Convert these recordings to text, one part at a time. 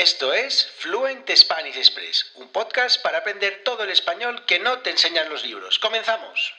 Esto es Fluent Spanish Express, un podcast para aprender todo el español que no te enseñan los libros. ¡Comenzamos!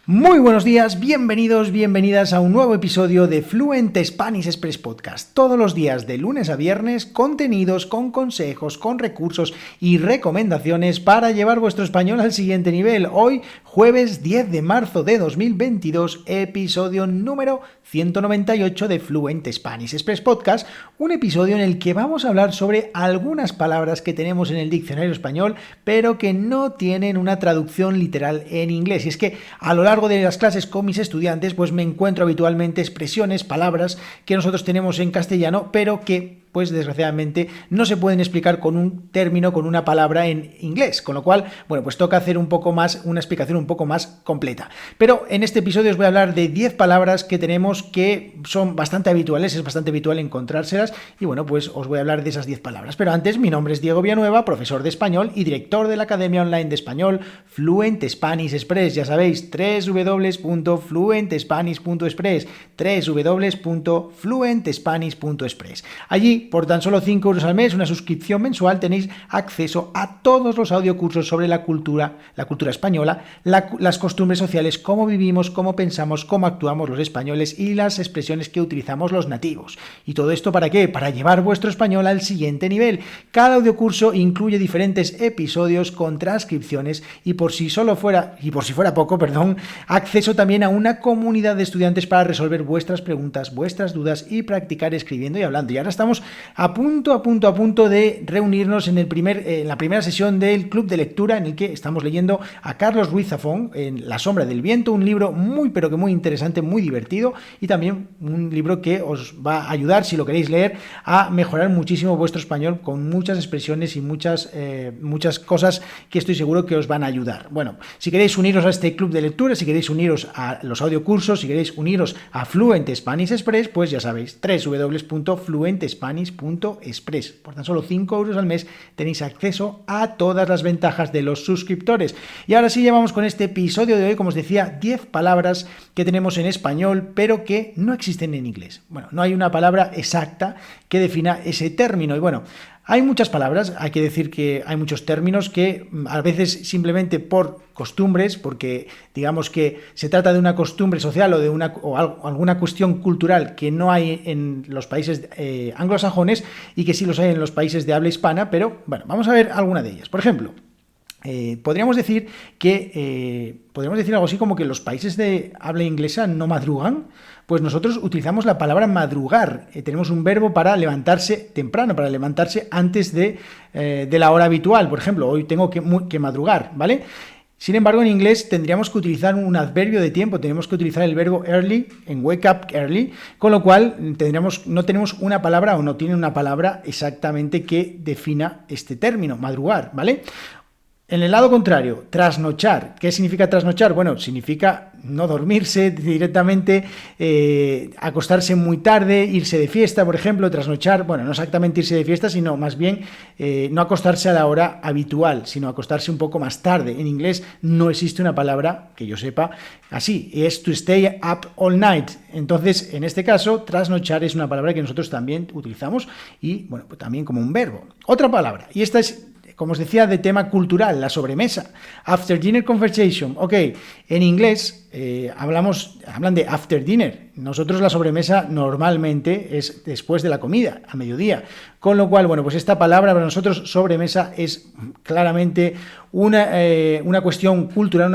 Muy buenos días, bienvenidos, bienvenidas a un nuevo episodio de Fluent Spanish Express Podcast. Todos los días de lunes a viernes, contenidos con consejos, con recursos y recomendaciones para llevar vuestro español al siguiente nivel. Hoy, jueves 10 de marzo de 2022, episodio número 198 de Fluent Spanish Express Podcast, un episodio en el que vamos a hablar sobre algunas palabras que tenemos en el diccionario español, pero que no tienen una traducción literal en inglés. Y es que a lo largo de las clases con mis estudiantes, pues me encuentro habitualmente expresiones, palabras que nosotros tenemos en castellano, pero que pues desgraciadamente no se pueden explicar con un término, con una palabra en inglés, con lo cual, bueno, pues toca hacer un poco más, una explicación un poco más completa. Pero en este episodio os voy a hablar de 10 palabras que tenemos que son bastante habituales, es bastante habitual encontrárselas, y bueno, pues os voy a hablar de esas 10 palabras. Pero antes, mi nombre es Diego Villanueva, profesor de español y director de la Academia Online de Español Fluent Spanish Express. Ya sabéis, www.fluentspanish.express, www.fluentspanish.express. Allí, por tan solo 5 euros al mes, una suscripción mensual, tenéis acceso a todos los audiocursos sobre la cultura española, las costumbres sociales, cómo vivimos, cómo pensamos, cómo actuamos los españoles y las expresiones que utilizamos los nativos. ¿Y todo esto para qué? Para llevar vuestro español al siguiente nivel. Cada audiocurso incluye diferentes episodios con transcripciones y por si fuera poco, acceso también a una comunidad de estudiantes para resolver vuestras preguntas, vuestras dudas y practicar escribiendo y hablando. Y ahora estamos a punto de reunirnos en la primera sesión del club de lectura, en el que estamos leyendo a Carlos Ruiz Zafón en La sombra del viento, un libro muy interesante, muy divertido, y también un libro que os va a ayudar, si lo queréis leer, a mejorar muchísimo vuestro español con muchas expresiones y muchas cosas que estoy seguro que os van a ayudar. Bueno, si queréis uniros a este club de lectura, si queréis uniros a los audiocursos, si queréis uniros a Fluent Spanish Express, pues ya sabéis, www.fluentspanish.express. Por tan solo 5 euros al mes tenéis acceso a todas las ventajas de los suscriptores. Y ahora sí, ya vamos con este episodio de hoy. Como os decía, 10 palabras que tenemos en español, pero que no existen en inglés. Bueno, no hay una palabra exacta que defina ese término. Y bueno, hay muchas palabras, hay que decir que hay muchos términos que a veces simplemente por costumbres, porque digamos que se trata de una costumbre social o alguna cuestión cultural que no hay en los países anglosajones y que sí los hay en los países de habla hispana, pero bueno, vamos a ver alguna de ellas. Por ejemplo, podríamos decir algo así como que los países de habla inglesa no madrugan. Pues nosotros utilizamos la palabra madrugar. Tenemos un verbo para levantarse temprano, para levantarse antes de la hora habitual. Por ejemplo, hoy tengo que madrugar, ¿vale? Sin embargo, en inglés tendríamos que utilizar un adverbio de tiempo, tenemos que utilizar el verbo early, en wake up early, con lo cual no tenemos una palabra o no tiene una palabra exactamente que defina este término, madrugar, ¿vale? En el lado contrario, trasnochar. ¿Qué significa trasnochar? Bueno, significa no dormirse directamente, acostarse muy tarde, irse de fiesta, por ejemplo, trasnochar. Bueno, no exactamente irse de fiesta, sino más bien no acostarse a la hora habitual, sino acostarse un poco más tarde. En inglés no existe una palabra, que yo sepa, así. Es to stay up all night. Entonces, en este caso, trasnochar es una palabra que nosotros también utilizamos y, bueno, pues también como un verbo. Otra palabra, y esta es, como os decía, de tema cultural, la sobremesa. After dinner conversation. Ok, en inglés hablan de after dinner. Nosotros la sobremesa normalmente es después de la comida, a mediodía. Con lo cual, bueno, pues esta palabra para nosotros, sobremesa, es claramente una cuestión cultural,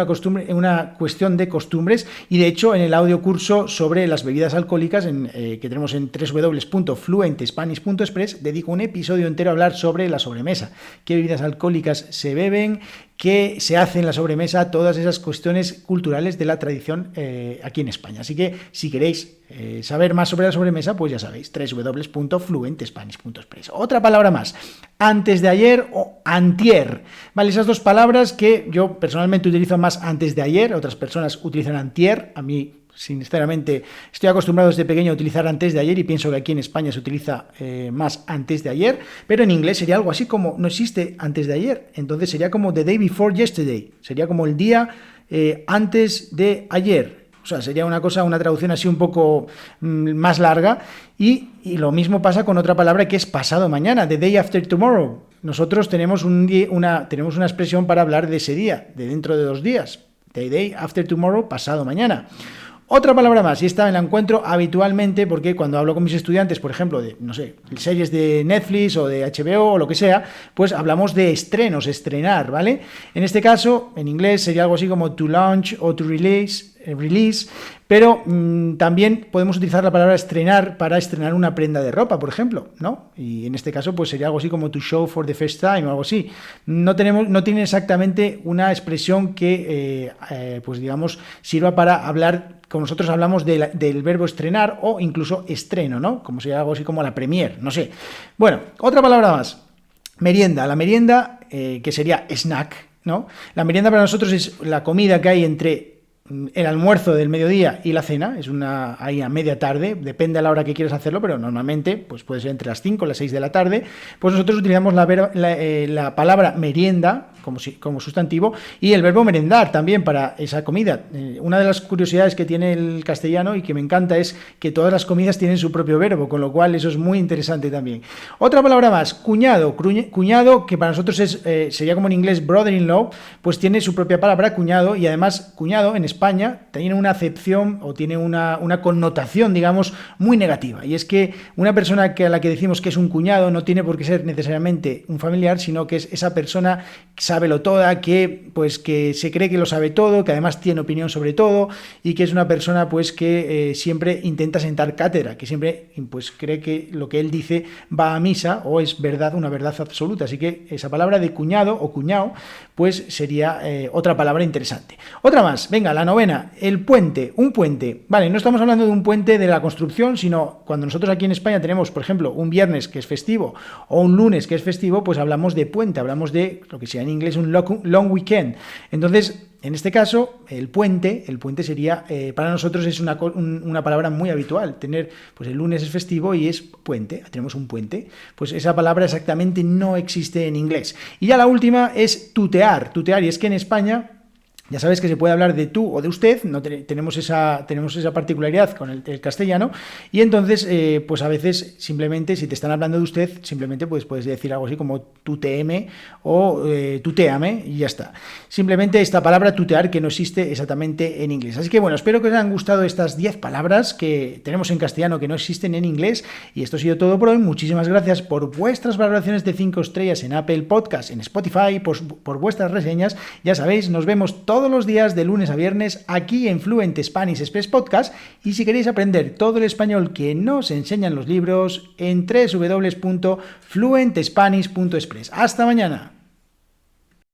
una cuestión de costumbres. Y de hecho, en el audiocurso sobre las bebidas alcohólicas que tenemos en www.fluentspanish.express, dedico un episodio entero a hablar sobre la sobremesa. ¿Qué bebidas alcohólicas se beben? ¿Qué se hace en la sobremesa? Todas esas cuestiones culturales de la tradición aquí en España. Así que si queréis saber más sobre la sobremesa, pues ya sabéis, www.fluentspanish.express. Otra palabra más, antes de ayer o antier. Vale, esas dos palabras que yo personalmente utilizo más antes de ayer, otras personas utilizan antier, a mí sinceramente estoy acostumbrado desde pequeño a utilizar antes de ayer y pienso que aquí en España se utiliza más antes de ayer, pero en inglés sería algo así como no existe antes de ayer, entonces sería como the day before yesterday, sería como el día antes de ayer. sea, sería una traducción así un poco más larga. Y lo mismo pasa con otra palabra que es pasado mañana, the day after tomorrow. Nosotros tenemos una expresión para hablar de ese día, de dentro de 2 días. The day after tomorrow, pasado mañana. Otra palabra más, y esta me la encuentro habitualmente porque cuando hablo con mis estudiantes, por ejemplo, de, no sé, series de Netflix o de HBO o lo que sea, pues hablamos de estrenos, estrenar, ¿vale? En este caso, en inglés sería algo así como to launch o to release, pero también podemos utilizar la palabra estrenar para estrenar una prenda de ropa, por ejemplo, ¿no? Y en este caso pues sería algo así como to show for the first time o algo así. No tiene exactamente una expresión que, pues digamos, sirva para hablar, como nosotros hablamos del verbo estrenar o incluso estreno, ¿no? Como sería algo así como la premier, no sé. Bueno, otra palabra más. Merienda. La merienda, que sería snack, ¿no? La merienda para nosotros es la comida que hay entre el almuerzo del mediodía y la cena, es ahí a media tarde, depende a la hora que quieras hacerlo, pero normalmente pues puede ser entre las 5 y las 6 de la tarde, pues nosotros utilizamos la palabra merienda como sustantivo y el verbo merendar también para esa comida. Una de las curiosidades que tiene el castellano y que me encanta es que todas las comidas tienen su propio verbo, con lo cual eso es muy interesante también. Otra palabra más, cuñado, que para nosotros sería como en inglés brother-in-law, pues tiene su propia palabra cuñado y además cuñado en España tiene una acepción o tiene una connotación, digamos, muy negativa. Y es que una persona a la que decimos que es un cuñado no tiene por qué ser necesariamente un familiar, sino que es esa persona que sábelo toda, que se cree que lo sabe todo, que además tiene opinión sobre todo y que es una persona pues que siempre intenta sentar cátedra, que siempre pues cree que lo que él dice va a misa o es verdad, una verdad absoluta. Así que esa palabra de cuñado o cuñado pues sería otra palabra interesante. Otra más, venga, la novena, el puente, un puente. Vale, no estamos hablando de un puente de la construcción, sino cuando nosotros aquí en España tenemos, por ejemplo, un viernes que es festivo o un lunes que es festivo, pues hablamos de puente, hablamos de lo que sea en inglés un long weekend. Entonces, en este caso, el puente sería, para nosotros es una palabra muy habitual. Tener, pues el lunes es festivo y es puente, tenemos un puente. Pues esa palabra exactamente no existe en inglés. Y ya la última es tutear, y es que en España ya sabes que se puede hablar de tú o de usted, no tenemos esa particularidad con el castellano, y entonces, pues a veces simplemente, si te están hablando de usted, simplemente pues puedes decir algo así como tuteeme o tuteame y ya está. Simplemente esta palabra tutear que no existe exactamente en inglés. Así que bueno, espero que os hayan gustado estas 10 palabras que tenemos en castellano que no existen en inglés, y esto ha sido todo por hoy. Muchísimas gracias por vuestras valoraciones de 5 estrellas en Apple Podcast, en Spotify, por vuestras reseñas. Ya sabéis, nos vemos todos los días de lunes a viernes aquí en Fluent Spanish Express Podcast, y si queréis aprender todo el español que nos enseñan los libros, en www.fluentspanish.express. ¡Hasta mañana!